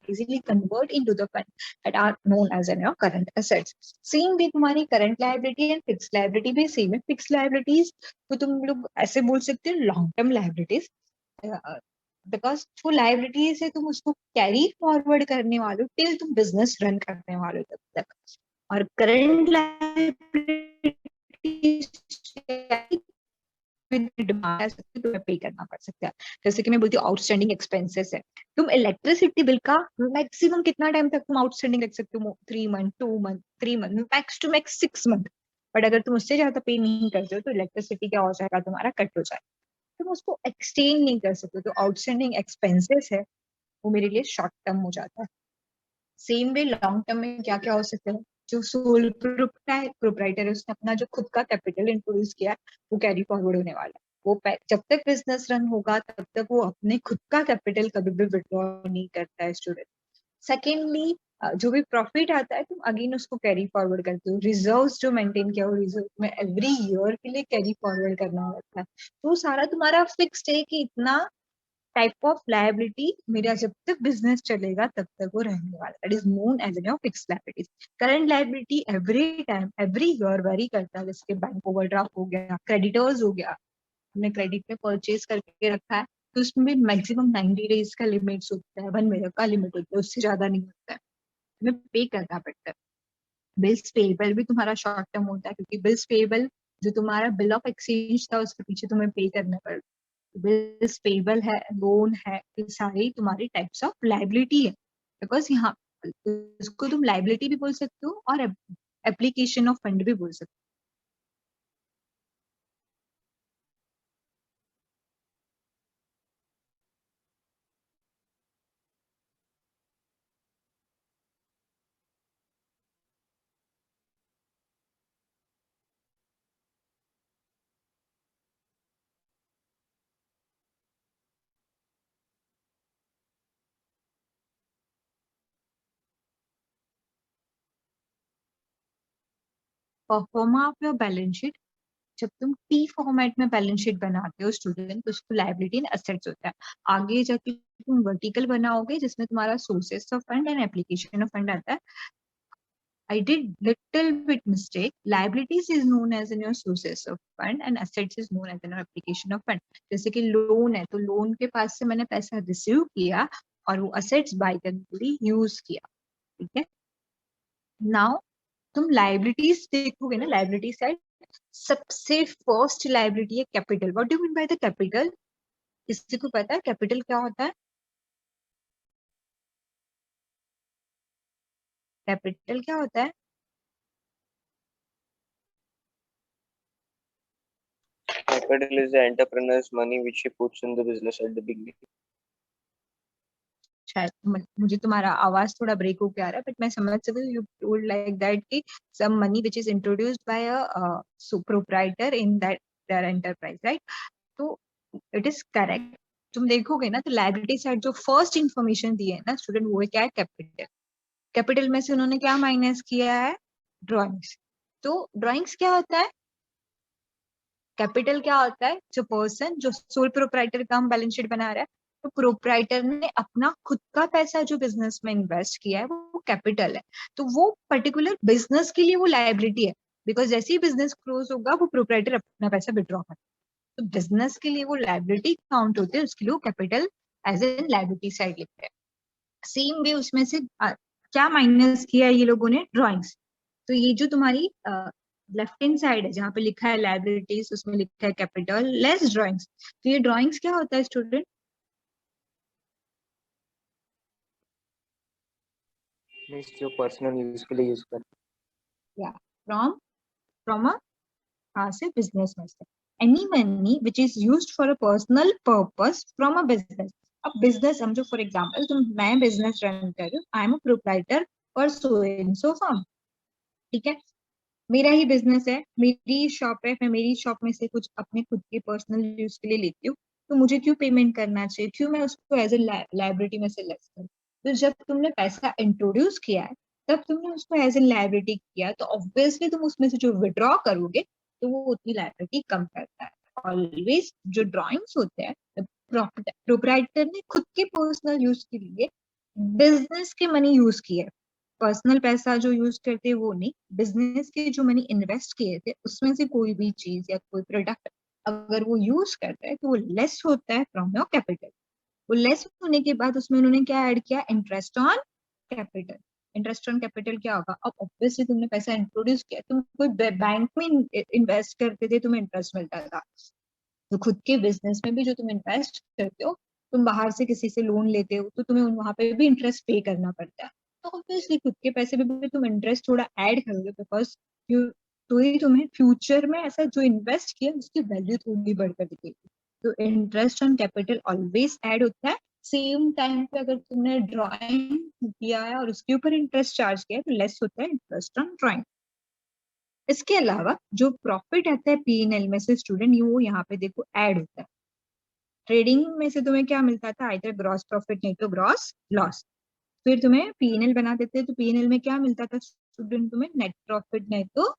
easily convert into the fund that are known as your current assets. Same with तुम्हारी current liability and fixed liability भी same है. Fixed liabilities को तुम लोग ऐसे बोल सकते हो long term liabilities, बिकॉज वो liabilities है, तुम उसको कैरी फॉरवर्ड करने वाले हो टिल तुम बिजनेस रन करने वाले हो तब तक. और करंट liabilities तुम्हें पे करना पड़ सकता है. जैसे कि मैं बोलती हूँ आउटस्टैंडिंग एक्सपेंसेस है. तुम इलेक्ट्रिसिटी बिल का मैक्सिमम कितना टाइम तक तुम आउटस्टैंडिंग रख सकते हो? 3 month, 2 month, 3 month, max to max 6 month. But अगर तुम उससे ज्यादा पे नहीं करते हो तो इलेक्ट्रिसिटी क्या हो जाएगा, तुम्हारा कट हो जाएगा. तुम उसको एक्सटेंड नहीं कर सकते. तो आउटस्टैंडिंग एक्सपेंसेस है वो मेरे लिए शॉर्ट टर्म हो जाता है. सेम वे लॉन्ग टर्म में क्या क्या हो सकता है? जो सोल प्रोप्राइटर है उसने अपना जो खुद का कैपिटल इंट्रोड्यूस किया है वो कैरी फॉरवर्ड होने वाला है. वो जब तक बिजनेस रन होगा तब तक वो अपने खुद का कैपिटल कभी भी विड्रॉ नहीं करता है स्टूडेंट. सेकेंडली, जो भी प्रॉफिट आता है तुम अगेन उसको कैरी फॉरवर्ड करते हो. रिजर्व्स जो मेंटेन किया हो रिजर्व में एवरी ईयर के लिए कैरी फॉरवर्ड करना होता है. तो सारा तुम्हारा फिक्स्ड है कि इतना टाइप ऑफ लायबिलिटी मेरा जब तक बिजनेस चलेगा तब तक वो रहने वाला. That is known as an fixed liabilities. Current liability every time every year vary करता है. जैसे बैंक ओवरड्राफ्ट हो गया, क्रेडिटर्स हो गया, हमने क्रेडिट पे परचेज करके रखा है तो उसमें भी मैक्सिमम 90 डेज का लिमिट्स होता है, 1 ईयर का लिमिट होता है, उससे ज्यादा नहीं होता है. हमें पे करना पड़ता है. बिल्स पेबल भी तुम्हारा शॉर्ट टर्म होता है क्योंकि बिल्स पेबल जो तुम्हारा बिल ऑफ एक्सचेंज था उसके पीछे तुम्हें पे करना पड़ता है. बिल्स पेबल है, लोन है, ये सारी तुम्हारी टाइप्स ऑफ लाइबिलिटी है. बिकॉज यहाँ इसको तुम लाइबिलिटी भी बोल सकते हो और एप्लीकेशन ऑफ फंड भी बोल सकते हो. Pro forma of your balance sheet, जब तुम टी फॉर्मेट में बैलेंस शीट बनाते हो स्टूडेंट तो उसको लाइबिलिटी एंड एसेट्स होता है. आगे जाके तुम वर्टिकल बनाओगे जिसमें तुम्हारा sources of fund and application of fund आता है. I did little bit mistake. Liabilities is known as in your sources of fund and assets is known as in your application of fund. जैसे कि loan है तो loan के पास से मैंने पैसा रिसीव किया और वो असेट्स बाय करने के लिए यूज किया. ठीक है. नाउ तुम लाइबिलिटीज देखोगे ना, लाइबिलिटी साइड सबसे फर्स्ट लाइबिलिटी है capital. What do mean by the capital? किसी को पता है कैपिटल क्या होता है? कैपिटल क्या होता है? Capital is the entrepreneur's money which he puts in the business at the beginning. शायद मुझे तुम्हारा आवाज थोड़ा ब्रेक होके आ रहा है बट मैं समझ सकती हूँ. यू टोल्ड लाइक दैट कि some money which is introduced by a proprietor in that their enterprise, right? तो इट इज करेक्ट. तुम देखोगे ना तो लायबिलिटी साइड जो फर्स्ट इंफॉर्मेशन दी है ना स्टूडेंट वो है क्या है? कैपिटल. कैपिटल में से उन्होंने क्या माइनस किया है? ड्रॉइंग्स. तो ड्रॉइंग्स क्या होता है? कैपिटल क्या होता है? जो पर्सन जो सोल प्रोप्राइटर का हम बैलेंस शीट बना रहा है तो प्रोप्राइटर ने अपना खुद का पैसा जो बिजनेस में इन्वेस्ट किया है वो कैपिटल है. तो वो पर्टिकुलर बिजनेस के लिए वो लायबिलिटी है. बिकॉज जैसे ही बिजनेस क्लोज होगा वो प्रोप्राइटर अपना पैसा विड्रॉ करे. तो बिजनेस के लिए वो लायबिलिटी काउंट होती है, उसके लिए वो capital as an liability side लिखते हैं. सेम वे उसमें से क्या माइनस किया है ये लोगों ने? ड्रॉइंग्स. तो ये जो तुम्हारी लेफ्ट हैंड साइड है जहाँ पे लिखा है लाइबिलिटीज उसमें लिखा है कैपिटल लेस ड्राइंग्स. तो ये ड्राइंग्स क्या होता है स्टूडेंट? Means जो पर्सनल यूज के लिए यूज करते या फ्रॉम अ से बिजनेस में से. Any money which is used for a personal purpose from a business. अब बिजनेस समझो फॉर एग्जांपल तुम मैं बिजनेस रन कर रही हूँ. I am a proprietor for so and so firm. ठीक है. मेरा ही बिजनेस है, मेरी शॉप है, मैं मेरी शॉप में से कुछ अपने खुद के पर्सनल यूज के लिए लेती हूँ. तो मुझे क्यों पेमेंट करना चाहिए? क्यों मैं उसको एज ए लाइबिलिटी में से लेस करूँ? तो जब तुमने पैसा इंट्रोड्यूस किया है तब तुमने उसको एज ए लाइबिलिटी किया तो ऑब्वियसली तुम उसमें से जो विड्रॉ करोगे तो वो उतनी लाइबिलिटी कम करता है. ऑलवेज जो ड्रॉइंग्स होते हैं प्रोप्राइटर ने खुद के पर्सनल यूज के लिए बिजनेस के मनी यूज किए, पर्सनल पैसा जो यूज करते वो नहीं, बिजनेस के जो मनी इन्वेस्ट किए थे उसमें से कोई भी चीज या कोई प्रोडक्ट अगर वो यूज करता है तो वो लेस होता है फ्रॉम योर कैपिटल। वो लेस होने के बाद उसमें उन्होंने क्या ऐड किया, interest on capital. Interest on capital क्या होगा, अब ऑब्वियसली तुमने पैसा इंट्रोड्यूस किया, तुम कोई बैंक में इन्वेस्ट करते थे, तुम्हें इंटरेस्ट मिलता था। तो खुद के बिजनेस में भी जो तुम इन्वेस्ट करते हो, तुम बाहर से किसी से लोन लेते हो तो तुम्हें वहां पे भी इंटरेस्ट पे करना पड़ता है। तो ऑब्वियसली खुद के पैसे में भी तुम इंटरेस्ट थोड़ा ऐड करोगे, बिकॉज यू, तो ही तुम्हें फ्यूचर में ऐसा जो इन्वेस्ट किया उसकी वैल्यू थोड़ी बढ़कर दिखेगी। तो interest on capital always add होता है। सेम टाइम पे अगर तुमने ड्राइंग किया है और उसके ऊपर इंटरेस्ट चार्ज किया है तो लेस होता है इंटरेस्ट ऑन ड्राइंग। इसके अलावा जो प्रॉफिट आता है पीएनएल में से स्टूडेंट, ये वो यहाँ पे देखो ऐड होता है। ट्रेडिंग में से तुम्हें क्या मिलता था, आइदर ग्रॉस प्रॉफिट नहीं तो ग्रॉस लॉस। फिर तुम्हें पीएनएल बना देते तो पीएनएल में क्या मिलता था स्टूडेंट, तुम्हें नेट प्रॉफिट नहीं तो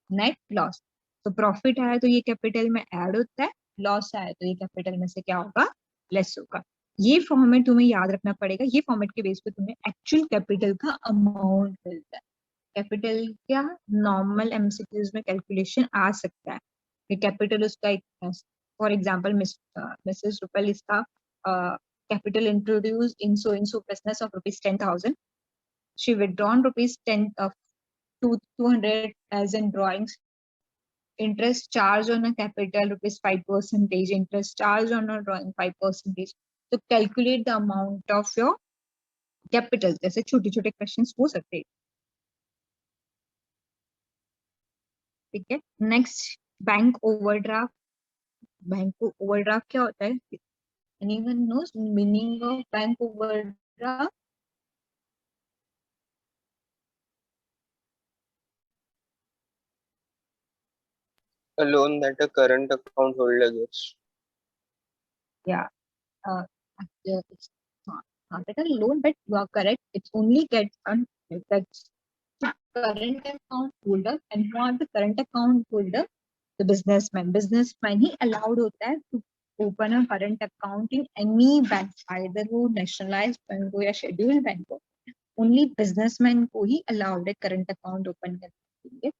नेट लॉस। तो प्रॉफिट आया तो ये कैपिटल में ऐड होता है, लॉस आया तो ये कैपिटल में से क्या होगा, लेस होगा। ये फॉर्मेट तुम्हें याद रखना पड़ेगा, ये फॉर्मेट के बेस पे तुम्हें एक्चुअल कैपिटल का अमाउंट मिलता है। कैपिटल क्या, नॉर्मल एमसीक्यूज में कैलकुलेशन आ सकता है कि कैपिटल उसका एक, फॉर एग्जांपल मिसेस रुपल इसका capital introduce in so business of rupees 10,000, she withdrawn rupees 10 200 as in drawings, interest charge on a capital rupees 5%, interest charge on a drawing 5%. तो calculate the amount of your capital, जैसे छोटे छोटे questions हो सकते हैं। ठीक है, next bank overdraft. Bank overdraft क्या होता है, anyone nose meaning of bank overdraft? A loan that a current account holder gets. Yeah, it's not at a loan, but you are correct. It's only get on that's current account holder, and who are the current account holder? The businessman. Businessman he allowed होता है to open a current account in any bank, either वो nationalized bank हो या scheduled bank हो। Only businessman को ही allowed है current account open करने के लिए,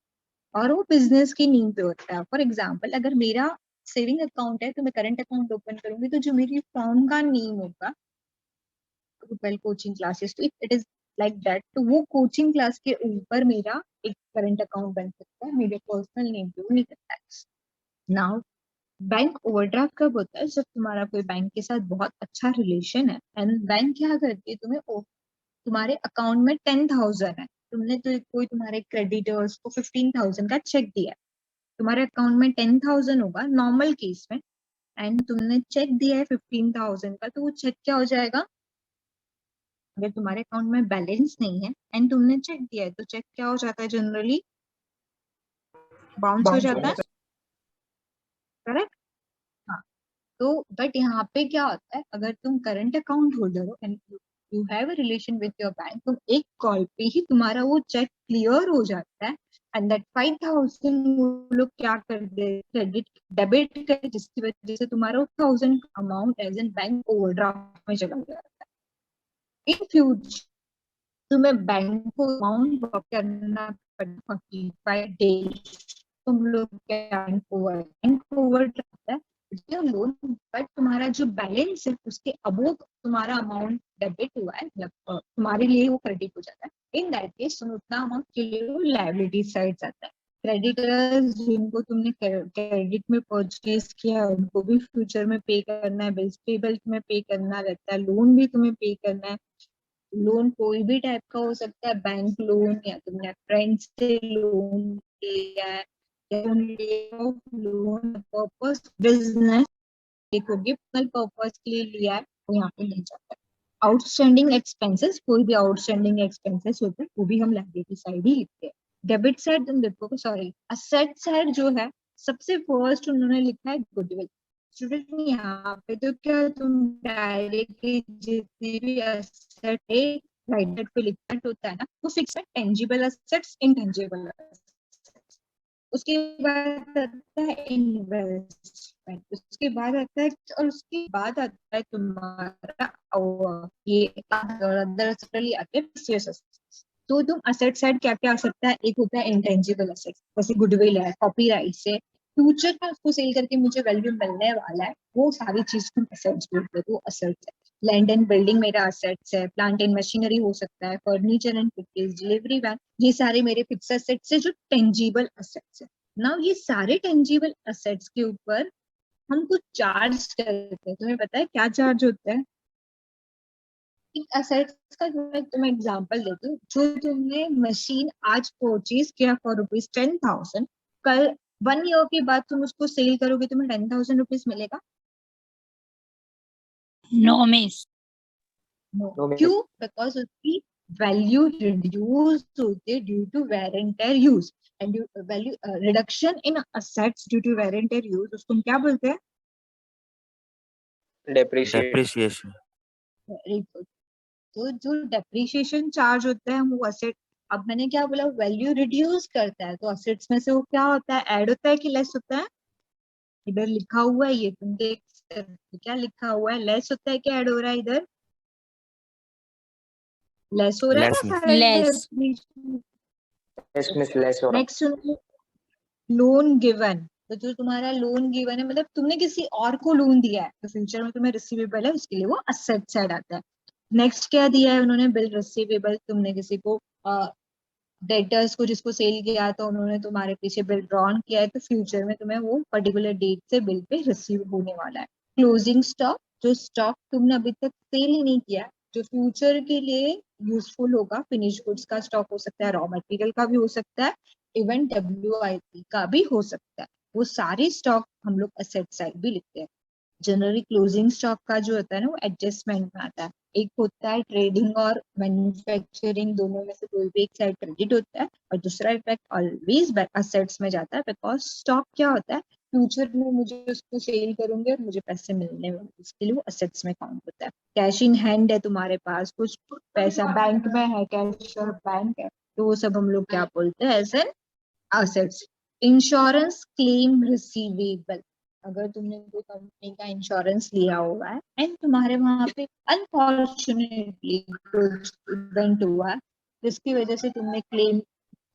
और वो बिजनेस की नींव पे होता है। फॉर एग्जाम्पल अगर मेरा सेविंग अकाउंट है तो मैं करंट अकाउंट ओपन करूंगी तो जो मेरी फॉर्म का नीम होगा, रुपेल कोचिंग क्लासेस, तो इट इज लाइक दैट, तो वो कोचिंग क्लास के ऊपर मेरा एक करंट अकाउंट बन सकता है, मेरे पर्सनल नेम पे वो नहीं करता है। नाउ बैंक ओवरड्राफ्ट कब होता है, जब तुम्हारा कोई बैंक के साथ बहुत अच्छा रिलेशन है एंड बैंक क्या करती है, तुम्हें तुम्हारे अकाउंट में 10,000 है, तुमने तो कोई तुम्हारे क्रेडिटर्स को 15,000 का चेक दिया है, तुम्हारे अकाउंट में 10,000 होगा नॉर्मल केस में, एंड तुमने चेक दिया है 15,000 का, तो वो चेक क्या हो जाएगा, अगर तुम्हारे अकाउंट में बैलेंस नहीं है एंड तुमने चेक दिया है तो चेक क्या हो जाता है, जनरली बाउंस हो जाता है, करेक्ट। हाँ, तो बट यहाँ पे क्या होता है, अगर तुम करंट अकाउंट होल्डर हो and you have a relation with your bank, तुम एक कॉल पे ही तुम्हारा वो चेक क्लियर हो जाता है, एंड दैट 5,000 वो लोग क्या कर दे, क्रेडिट डेबिट कर, जिसकी वजह से तुम्हारा 1,000 amount as an bank overdraft में चला जाता है। इन फ्यूचर तुम्हें बैंक को अमाउंट करना पड़ेगा 45 डेज, तुम लोग बैंक ओवरड्राफ्ट है जो लोन, बट तुम्हारा जो बैलेंस है उसके अबोव तुम्हारा अमाउंट डेबिट हुआ है, मतलब तुम्हारे लिए वो क्रेडिट हो जाता है। इन दैट केस तुम उतना अमाउंट के लिए वो लायबिलिटी साइड आता है। क्रेडिटर्स जिनको तुमने क्रेडिट में परचेज किया है उनको भी फ्यूचर में पे करना है, बिल्स पेबल में पे करना रहता है, लोन भी तुम्हें पे करना है। लोन कोई भी टाइप का हो सकता है, बैंक लोन या तुमने फ्रेंड से लोन लिया है या लोन पर्पस बिजनेस देखोगे पर्सनल पर्पस के लिए लिया है वो यहाँ पे नहीं जाता है। आउटस्टैंडिंग एक्सपेंसेस, कोई भी आउटस्टैंडिंग एक्सपेंसेस होते हैं वो भी हम लायबिलिटी साइड ही लिखते हैं। डेबिट साइड तुम देखो, सॉरी असेट साइड जो है सबसे फर्स्ट उन्होंने लिखा है गुडविल। स्टूडेंट यहाँ पे तो क्या तुम डायरेक्टली जितने भी असेट है राइट पे लिखा होता है ना, वो फिक्स है, टेंजिबल असेट्स, इनटेंजिबल असेट्स। उसके बाद आता है इन्वेस्ट, इन्वेस्टमेंट, उसके बाद आता है, और उसके बाद आता है तुम्हारा ये अदर आते हैं। तो तुम असेट साइड क्या क्या आ सकता है, एक होता है इंटेंजिबल असेट, जैसे गुडविल है, कॉपीराइट से फ्यूचर में उसको सेल करके मुझे वैल्यू मिलने वाला है, वो सारी चीज तुम असेट्स बोलते हो, वो असेट्स है। लैंड एंड बिल्डिंग मेरा असेट्स है, प्लांट एंड मशीनरी हो सकता है, furniture and fittings, delivery van, ये सारे मेरे फिक्स असेट्स है जो टेंजिबल असेट्स है। नाउ ये सारे टेंजिबल असेट्स के ऊपर हम कुछ चार्ज करते हैं। तुम्हें पता है क्या चार्ज होता है? असेट्स का मैं तुम्हें एग्जांपल देती हूँ। जो तुमने मशीन आज परचेज किया फॉर ₹10,000, कल 1 ईयर के बाद तुम उसको सेल करोगे, तुम्हें ₹10,000 मिलेगा? No miss. No. No, miss. क्यों? बिकॉज उसकी वैल्यू रिड्यूस होती है due to wear and tear use, and value reduction in assets due to wear and tear use, उसको हम क्या बोलते हैं? Depreciation. Very good. तो जो डेप्रिसिएशन चार्ज होता है वो असेट, अब मैंने क्या बोला, वैल्यू रिड्यूस करता है, तो असेट्स में से वो क्या होता है, ऐड होता है कि लेस होता है? इधर लिखा हुआ है, ये तुम देख सकते हो, क्या लिखा हुआ है, लेस होता है क्या ऐड हो रहा है इधर? लेस हो रहा है Less, ना miss. सारा Less. Yes, miss, less हो रहा. नेक्स्ट लोन गिवन, तो जो तुम्हारा लोन गिवन है, मतलब तुमने किसी और को लोन दिया है, तो फ्यूचर में तुम्हें रिसीवेबल है, उसके लिए वो असेट साइड आता है। नेक्स्ट क्या दिया है उन्होंने, बिल रिसीवेबल, तुमने किसी को डेटर्स को जिसको सेल किया तो उन्होंने तुम्हारे पीछे बिल ड्रॉन किया है, तो फ्यूचर में तुम्हें वो पर्टिकुलर डेट से बिल पे रिसीव होने वाला है। क्लोजिंग स्टॉक, जो स्टॉक तुमने अभी तक सेल ही नहीं किया, जो फ्यूचर के लिए यूजफुल होगा, फिनिश गुड्स का स्टॉक हो सकता है, रॉ मटेरियल का भी हो सकता है, इवन WIP का भी हो सकता है, वो सारे स्टॉक हम लोग असेट साइड भी लिखते हैं। जनरली क्लोजिंग स्टॉक का जो होता है ना, वो एडजस्टमेंट में आता है। एक होता है ट्रेडिंग और मैन्युफैक्चरिंग, दोनों में से कोई भी एक साइड क्रेडिट होता है, और दूसरा इफेक्ट ऑलवेज असेट्स में जाता है, बिकॉज स्टॉक क्या होता है, फ्यूचर में मुझे उसको सेल करूंगे और मुझे पैसे मिलने वाले, इसके लिए वो असेट्स में काउंट होता है। कैश इन हैंड है तुम्हारे पास, कुछ पैसा बैंक में है, कैश और बैंक है, तो वो सब हम लोग क्या बोलते हैं, as an assets. Insurance claim receivable, अगर तुमने कोई कंपनी का इंश्योरेंस लिया हुआ है एंड तुम्हारे वहां पे अनफॉर्चुनेटली कुछ इवेंट हुआ है जिसकी वजह से तुमने क्लेम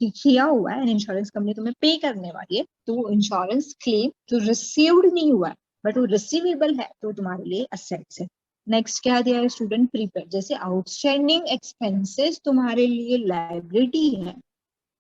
किया हुआ है, इंश्योरेंस कंपनी तुम्हें पे करने वाली है, तो वो इंश्योरेंस क्लेम जो रिसीव्ड नहीं हुआ है बट वो रिसीवेबल है, तो तुम्हारे लिए असेट्स है। नेक्स्ट क्या दिया है स्टूडेंट, प्रीपेड, जैसे आउटस्टैंडिंग एक्सपेंसेस तुम्हारे लिए लायबिलिटी है,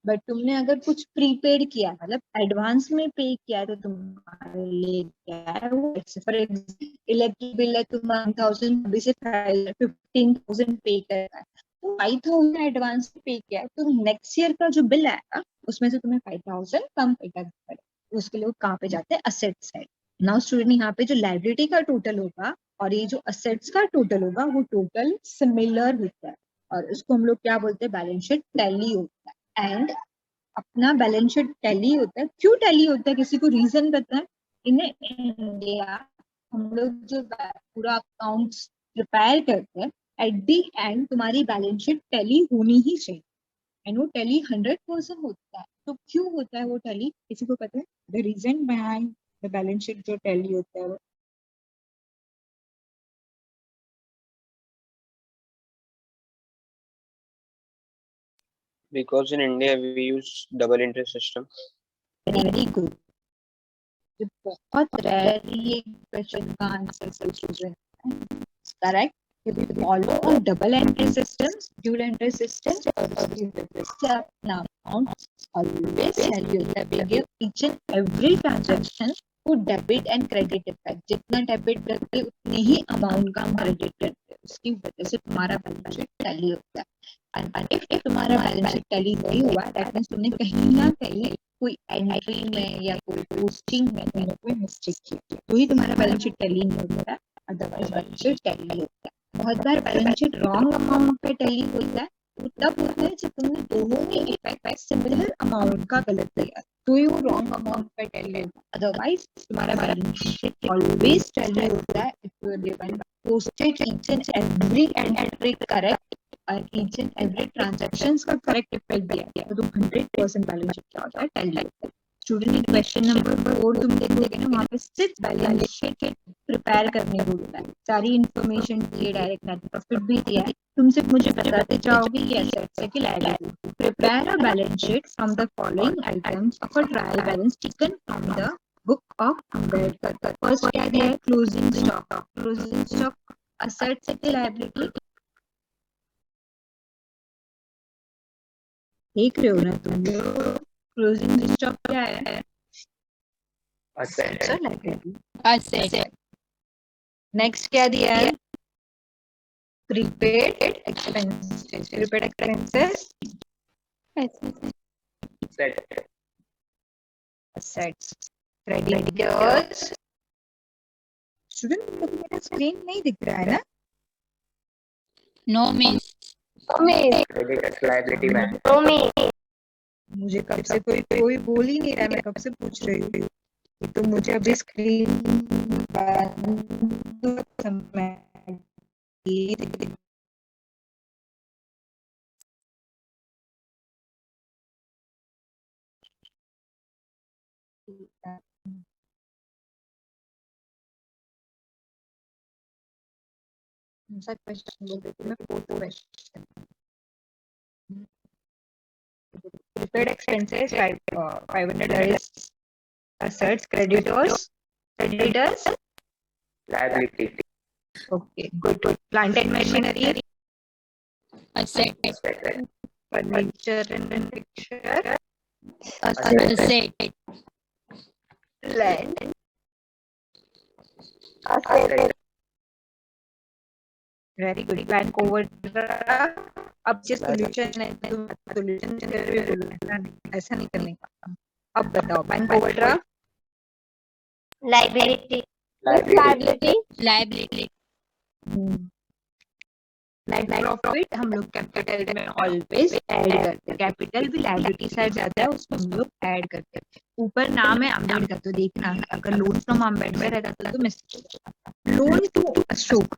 बट तुमने अगर कुछ प्रीपेड किया, मतलब एडवांस में पे किया है, तो तुम्हारे लिए क्या है वो, फॉर एग्जाम्पल इलेक्ट्रिक बिल है, तुम 1,000 अभी से 15,000 पे करना है, तो 5,000 एडवांस में पे किया है, तो नेक्स्ट ईयर का जो बिल आएगा उसमें से तुम्हें 5,000 कम पे करना पड़ेगा, उसके लिए वो कहाँ पे जाते हैं, असेट साइड। नाउ स्टूडेंट, यहाँ पे जो लाइबिलिटी का टोटल होगा और ये जो असेट्स का टोटल होगा वो टोटल सिमिलर होता है, और उसको हम लोग क्या बोलते हैं, बैलेंस शीट टैली होता है। एंड अपना बैलेंस शीट टैली होता है, क्यों टैली होता है, किसी को रीजन पता है? इन इंडिया हम लोग जो पूरा अकाउंट्स प्रिपेयर करते हैं, एट दी एंड तुम्हारी बैलेंस शीट टैली होनी ही चाहिए, एंड वो टैली 100% होता है। तो क्यों होता है वो टैली, किसी को पता है the reason behind the balance sheet जो टैली होता है वो? Because in India we use double interest system. Very good, बहुत रेयर ये क्वेश्चन का answer student, correct. If you follow a double entry system, dual entry system, amount always tell you that we give each and every transaction को debit and credit effect, जितना debit करते हैं उतने ही amount का हम credit करते हैं, उसकी वजह से तुम्हारा बैलेंस शीट टैली होता है। एंड इफ तुम्हारा बैलेंस शीट टैली नहीं हुआ, दैट मींस तुमने कहीं ना कहीं कोई एंट्री में या कोई पोस्टिंग में तुमने कोई मिस्टेक की, तो ही तुम्हारा बैलेंस शीट टैली नहीं होता है, अदरवाइज बैलेंस शीट टैली होता है। बहुत बार बैलेंस शीट रॉन्ग अमाउंट पे टैली होता है, वो तब होता है जब तुमने दोनों में इफेक्ट सिमिलर अमाउंट का गलत दिया, तो ही वो रॉन्ग अमाउंट पे टैली होता है, अदरवाइज तुम्हारा बैलेंस शीट ऑलवेज टैली होता है if you are given posted each and every entry correct और ईच एंड एवरी ट्रांजैक्शंस का करेक्ट इफेक्ट दिया गया, तो 100% बैलेंस शीट क्या होता है, टैली होता है। स्टूडेंट क्वेश्चन नंबर 4 तुम देखोगे ना, वहाँ पे सिर्फ बैलेंस शीट प्रिपेयर करने बोला है, सारी इंफॉर्मेशन दी है, डायरेक्ट नेट प्रॉफिट भी दिया है, तुम सिर्फ मुझे बताते जाओगे कि एसेट्स है कि liability. Prepare a balance sheet from the following items of a trial balance taken from the book of Ambedkar. First क्या दिया है, closing stock. Closing stock assets है कि लायबिलिटी, देख रहे हो ना तुम लोग, क्लोजिंग स्टॉक क्या है, असेट्स और लायबिलिटी। asset, नेक्स्ट क्या दिया है, prepaid expenses. Prepaid expenses assets. Creditors, student मेरा स्क्रीन नहीं दिख रहा है ना, no miss, मुझे कब से कोई कोई बोल ही नहीं रहा है, मैं कब से पूछ रही हूँ कि तुम मुझे अभी स्क्रीन क्वेश्चन बोल रही थी मैं, fourth question. Prepaid expenses, $500 assets, creditors, liability, okay, good. Plant and machinery, asset, furniture and fixture, asset, land, very good. Bank overdraft, अब जो solution है, तुम solution भी बोलो ना, ऐसा नहीं करने का। अब बताओ, bank overdraft, liability, liability, net profit हम लोग कैपिटल में ऑलवेज ऐड करते हैं, कैपिटल भी लायबिलिटी साइड जाता है, उसमें हम लोग ऐड करते हैं। ऊपर नाम है अम्बेडकर, तो देखना अगर लोन फ्रॉम अम्बेडकर रहता तो miss, loan to Ashok.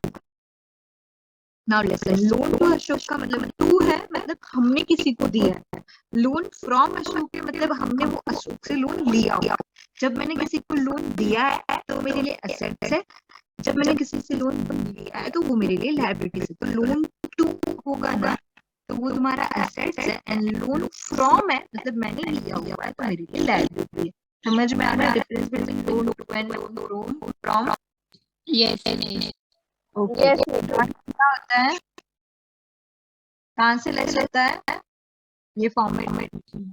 Now listen, loan to Ashok का मतलब टू है, मतलब हमने किसी को दिया है। लोन फ्रॉम अशोक के मतलब हमने वो अशोक से लोन लिया हुआ। जब मैंने किसी को लोन दिया है तो मेरे लिए एसेट्स है, जब मैंने किसी से लोन लिया है तो वो मेरे लिए लायबिलिटी है। तो लोन टू होगा ना, तो वो तुम्हारा एसेट्स है, एंड लोन फ्रॉम है मतलब मैंने लिया हुआ है तो मेरे लिए लायबिलिटी है। समझ में आ रहा है difference between loan to and loan from? yes, yes, okay, क्या होता है, कहाँ से लेस होता है, ये फॉर्मेट।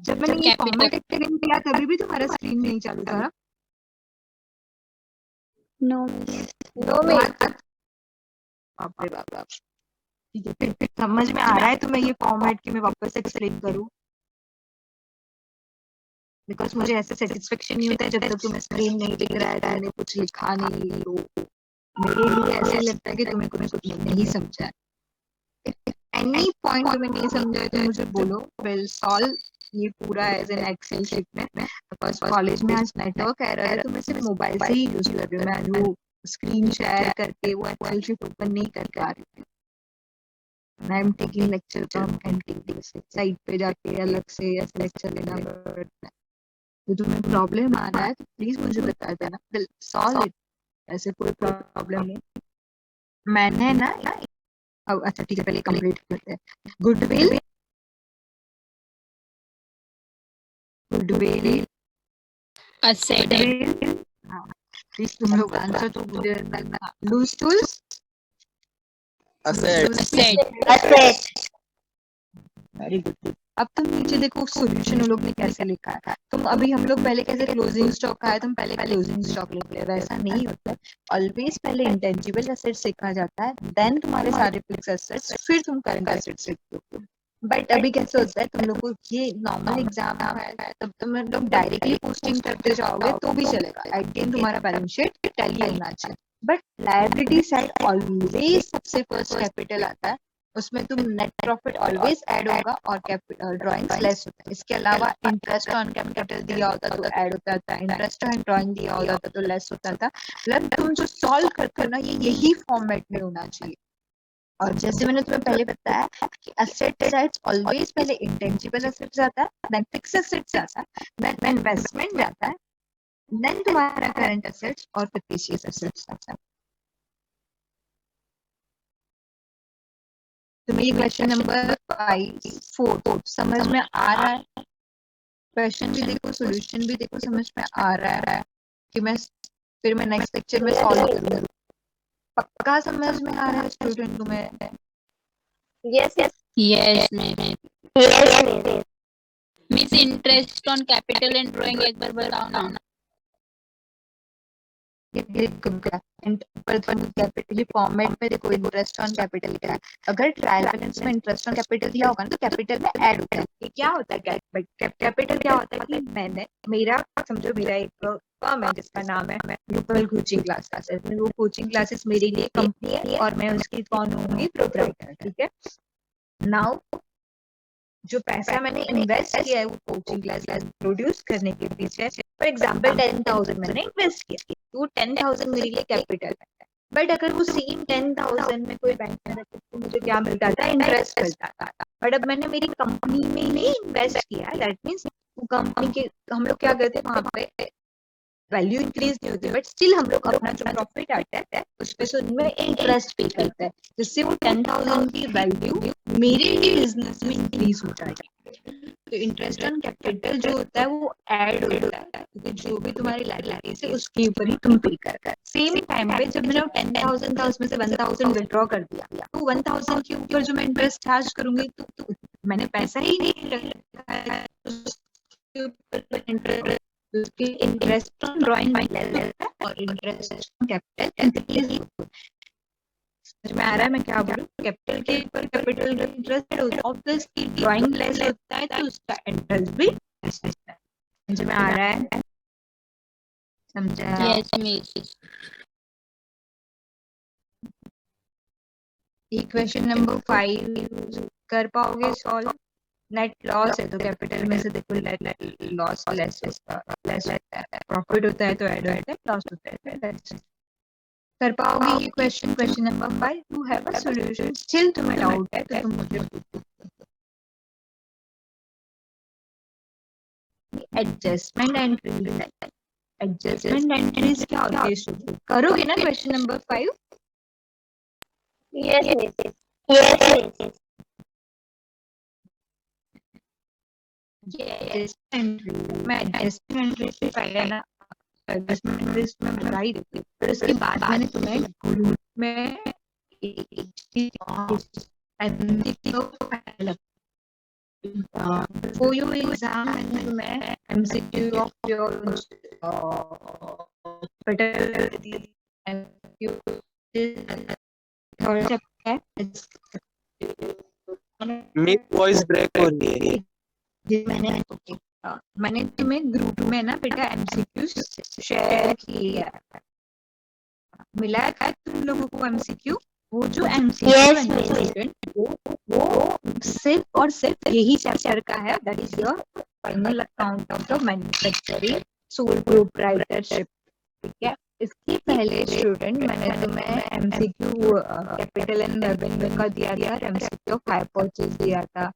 जब मैंने ये फॉर्मेट एक्सप्लेन किया तभी भी तुम्हारा स्क्रीन नहीं चालू था। no, बाप रे बाप। ठीक है, फिर समझ में आ रहा है तो मैं ये फॉर्मेट की मैं वापस एक्सप्लेन करूँ, बिकॉज मुझे ऐसे सेटिस्फेक्शन नहीं होता है जब तक तुम्हें स्क्रीन नहीं दिख रहा है, तुमने कुछ लिखा नहीं, तो मेरे लिए ऐसे लगता है कि तुम्हें कुछ नहीं समझा है। एनी पॉइंट तुम्हें नहीं समझा तो मुझे बोलो, विल सॉल्व ये पूरा एज एन एक्सेल शीट में। बिकॉज कॉलेज में आज नेटवर्क एरर है तो मैं सिर्फ मोबाइल से ही यूज कर रही हूँ, मैं वो स्क्रीन शेयर करके वो एक्सेल शीट ओपन नहीं करके आ रही हूँ। I am taking lecture from NTT से, साइट पे जाके अलग से ऐसे लेक्चर लेना पड़ता है। तो तुम्हें प्रॉब्लम आ रहा है तो प्लीज मुझे बता देना, विल सॉल्व इट, ऐसे कोई प्रॉब्लम नहीं। मैंने ना अब अच्छा ठीक है, पहले कंप्लीट करते हैं। गुडविल, गुडविल, asset, प्लीज तुम लोग आंसर तो मुझे करना। Loose tools, asset, very good. अब तुम नीचे देखो सॉल्यूशन उन लोग ने कैसे लिखा है। तुम अभी हम लोग पहले कैसे क्लोजिंग स्टॉक का है, तुम पहले क्लोजिंग स्टॉक लिख ले, वैसा नहीं होता। ऑलवेज पहले इंटेंजिबल एसेट्स लिखा जाता है, देन तुम्हारे सारे फिक्स एसेट्स, फिर तुम करंट एसेट्स लिखते हो। बट अभी कैसे होता है, तुम लोग को ये नॉर्मल एग्जाम है तब तुम लोग डायरेक्टली पोस्टिंग करते जाओगे तो भी चलेगा, अगेन तुम्हारा बैलेंस शीट टैली होना चाहिए। बट लायबिलिटी साइड ऑलवेज सबसे फर्स्ट कैपिटल आता है, उसमें तुम नेट प्रॉफिट ऑलवेज ऐड होगा और कैपिटल ड्राइंग्स लेस होता है। इसके अलावा इंटरेस्ट ऑन कैपिटल दिया होता तो ऐड होता था, इंटरेस्ट ऑन ड्राइंग दिया होता तो लेस होता था। मतलब तुम जो सॉल्व करते हो ना, ये यही फॉर्मेट में होना चाहिए। और जैसे मैंने तुम्हें पहले बताया कि असेट साइड्स ऑलवेज पहले इंटेंजिबल असेट्स आता है, देन फिक्स्ड असेट्स आता है, देन इन्वेस्टमेंट जाता है, देन तुम्हारा करंट असेट्स और फिक्टिशियस असेट्स आता है। तुम्हें ये क्वेश्चन नंबर 4 समझ में आ रहा है? क्वेश्चन भी देखो, सॉल्यूशन भी देखो, समझ में आ रहा है कि मैं नेक्स्ट लेक्चर में सॉल्व करूंगी। पक्का समझ में आ रहा है स्टूडेंट तुम्हें? Yes, miss. Miss, interest on capital and drawing एक बार बताओ ना। कैपिटल फॉर्मेट में देखो, इंटरेस्ट ऑन कैपिटल क्या है। अगर ट्रायल बैलेंस में इंटरेस्ट ऑन कैपिटल दिया होगा ना तो कैपिटल में ऐड होता है। ये क्या होता है? कैपिटल क्या होता है कि मैंने समझो मेरा एक फर्म है जिसका नाम है ग्लोबल कोचिंग क्लासेस। वो कोचिंग क्लासेस मेरे लिए कंपनी है और मैं उसकी कौन होंगी? प्रोप्राइटर। ठीक है। नाउ जो पैसा मैंने इन्वेस्ट किया है वो कोचिंग क्लास प्रोड्यूस करने के पीछे, फॉर एग्जांपल 10,000 मैंने इन्वेस्ट किया, तो 10,000 मेरे लिए कैपिटल है। बट अगर वो सेम 10,000 में कोई बैंक में रखे तो मुझे क्या मिलता था? इंटरेस्ट मिलता था। बट अब मैंने मेरी कंपनी में ही इन्वेस्ट किया है, दैट मीन्स कंपनी के हम लोग क्या करते हैं, वहां पे वैल्यू इंक्रीज नहीं होती, बट स्टिल हम लोग अपना जो प्रॉफिट आता है उस पे से उनमें इंटरेस्ट पे करते हैं, जिससे वो 10,000 की वैल्यू मेरे बिजनेस में इंक्रीज हो जाएगी। तो इंटरेस्ट ऑन कैपिटल जो होता है वो ऐड होता है, क्योंकि जो भी तुम्हारी लायबिलिटीज है उसके ऊपर ही तुम पे करता है। सेम टाइम पे जब मैंने 10,000 था उसमें से 1,000 विड्रॉ कर दिया, तो 1,000 के ऊपर जो मैं इंटरेस्ट चार्ज करूंगी तो मैंने पैसा ही नहीं रखा है, उसके ऊपर इंटरेस्ट, उसके इंटरेस्ट ऑन ड्राइंग है और इंटरेस्ट ऑन कैपिटल इंक्रीज। समझ में आ रहा है मैं क्या बोलूं? कैपिटल के ऊपर कैपिटल इंटरेस्ट होता है, ऑब्वियसली ड्राइंग लेस होता है तो उसका इंटरेस्ट भी लेस होता है। समझ में आ रहा है? समझा? Yes, miss. ये क्वेश्चन नंबर 5 कर पाओगे सॉल्व? नेट लॉस है तो कैपिटल में से देखो नेट लॉस लेस रहता है, प्रॉफिट होता है तो ऐड होता है, लॉस होता है तो लेस। कर पाओगे ये question number 5? You have a solution. Still तुम्हें डाउट है तो तुम मुझे एडजस्टमेंट एंट्रीज क्या होती है? करोगे ना question number 5? Yes, miss. Yes, miss. मैं एडजस्टमेंट एंट्री से पहले ना एडजस्टमेंट एंट्रीज में बता ही देती हूँ, फिर उसके बाद मैंने तुम्हें ग्रुप में for your exam मैंने तुम्हें MCQ of your मेरी वॉइस ब्रेक हो रही है। मैंने तुम्हें ग्रुप में ना बेटा MCQ शेयर किया, मिला है तुम लोगों को MCQ? वो जो MCQ स्टूडेंट वो सिर्फ और सिर्फ यही चैप्टर का है, that is your final account of the manufacturing sole proprietorship. ठीक है। इसके पहले स्टूडेंट मैंने तुम्हें MCQ कैपिटल एंड रेवेन्यू का दिया था, MCQ हायर परचेज दिया था,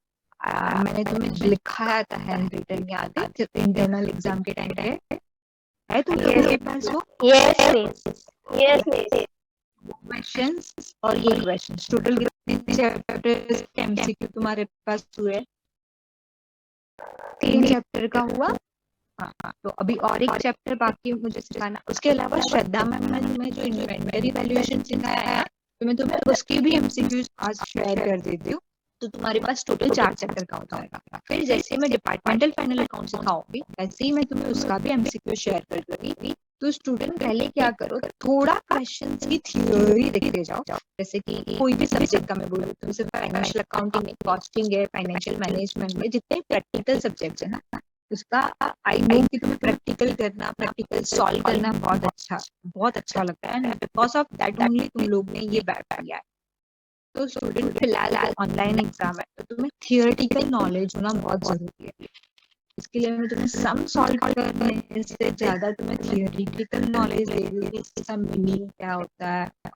मैंने तुम्हें लिखाया था हैंड रिटन, याद है इंटरनल एग्जाम के टाइम पे? है तुम लोगों के पास वो? Yes, miss. Yes, miss. Questions और ये क्वेश्चंस टोटल कितने चैप्टर्स के MCQ तुम्हारे पास हुए? 3 चैप्टर का हुआ। हाँ, तो अभी और एक चैप्टर बाकी है मुझे सिखाना। उसके अलावा श्रद्धा मैम ने तुम्हें जो इन्वेंटरी वैल्यूएशन सिखाया है तो मैं तुम्हें उसके भी MCQs आज शेयर कर देती हूँ, तो तुम्हारे पास टोटल 4 चैप्टर का हो जाएगा। फिर जैसे मैं डिपार्टमेंटल फाइनल अकाउंट सिखाऊंगी वैसे ही मैं तुम्हें उसका भी MCQ शेयर कर दूंगी। तो स्टूडेंट पहले क्या करो, थोड़ा क्वेश्चंस की थ्योरी देखते जाओ। जैसे कि कोई भी सब्जेक्ट का मैं बोलूँ तो जैसे फाइनेंशियल अकाउंटिंग है, कॉस्टिंग है, फाइनेंशियल मैनेजमेंट में जितने प्रैक्टिकल सब्जेक्ट्स है ना, उसका आई नो कि तुम्हें प्रैक्टिकल करना, प्रैक्टिकल सॉल्व करना बहुत अच्छा लगता है, and because of that only तुम लोग ने ये बैठ किया है। तो स्टूडेंट फिलहाल ऑनलाइन एग्जाम है तो तुम्हें थियोरेटिकल नॉलेज होना बहुत जरूरी है। इसके लिए मैं तुम्हें सम सॉल्व करने से ज्यादा तुम्हें थियोरेटिकल नॉलेज दे रही है, इसका मीनिंग क्या होता है और